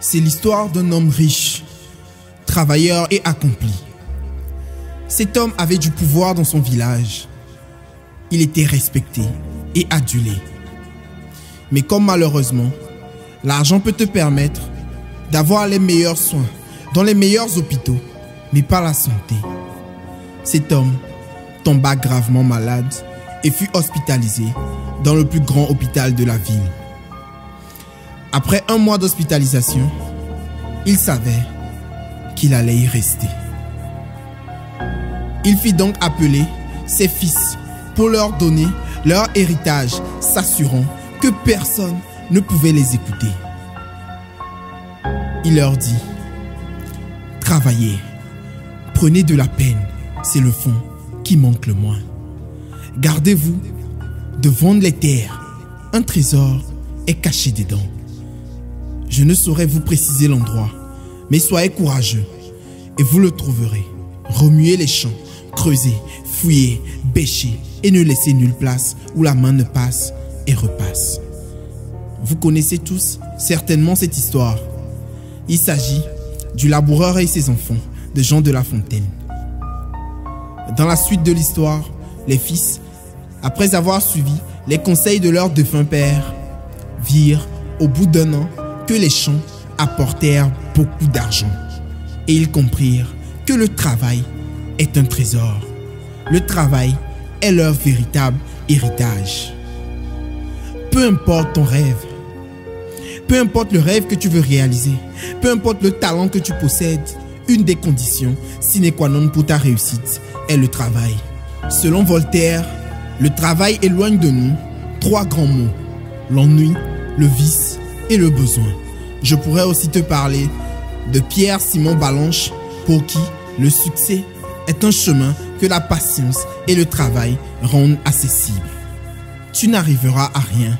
C'est l'histoire d'un homme riche, travailleur et accompli. Cet homme avait du pouvoir dans son village. Il était respecté et adulé. Mais comme malheureusement, l'argent peut te permettre d'avoir les meilleurs soins dans les meilleurs hôpitaux, mais pas la santé. Cet homme tomba gravement malade et fut hospitalisé dans le plus grand hôpital de la ville. Après 1 mois d'hospitalisation, il savait qu'il allait y rester. Il fit donc appeler ses fils pour leur donner leur héritage, s'assurant que personne ne pouvait les écouter. Il leur dit: travaillez, prenez de la peine, c'est le fond qui manque le moins. Gardez-vous de vendre les terres, un trésor est caché dedans. Je ne saurais vous préciser l'endroit, mais soyez courageux et vous le trouverez. Remuez les champs, creusez, fouillez, bêchez et ne laissez nulle place où la main ne passe et repasse. Vous connaissez tous certainement cette histoire. Il s'agit du laboureur et ses enfants de Jean de La Fontaine. Dans la suite de l'histoire, les fils, après avoir suivi les conseils de leur défunt père, virent au bout d'1 an que les champs apportèrent beaucoup d'argent. Et ils comprirent que le travail est un trésor. Le travail est leur véritable héritage. Peu importe ton rêve, peu importe le rêve que tu veux réaliser, peu importe le talent que tu possèdes, une des conditions sine qua non pour ta réussite est le travail. Selon Voltaire, le travail éloigne de nous 3 grands mots: l'ennui, le vice et le besoin. Je pourrais aussi te parler de Pierre-Simon Balanche, pour qui le succès est un chemin que la patience et le travail rendent accessible. Tu n'arriveras à rien,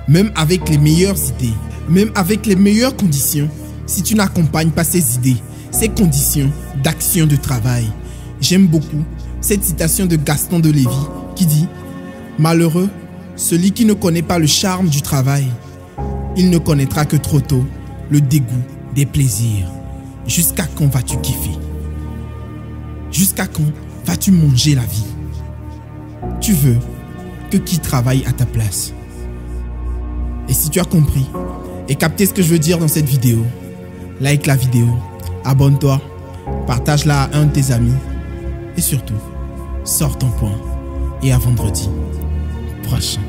même avec les meilleures idées, même avec les meilleures conditions, si tu n'accompagnes pas ces idées, ces conditions d'action de travail. J'aime beaucoup cette citation de Gaston de Lévy qui dit: malheureux celui qui ne connaît pas le charme du travail. Il ne connaîtra que trop tôt le dégoût des plaisirs. Jusqu'à quand vas-tu kiffer? Jusqu'à quand vas-tu manger la vie? Tu veux que qui travaille à ta place? Et si tu as compris et capté ce que je veux dire dans cette vidéo, like la vidéo, abonne-toi, partage-la à un de tes amis et surtout, sors ton point et à vendredi prochain.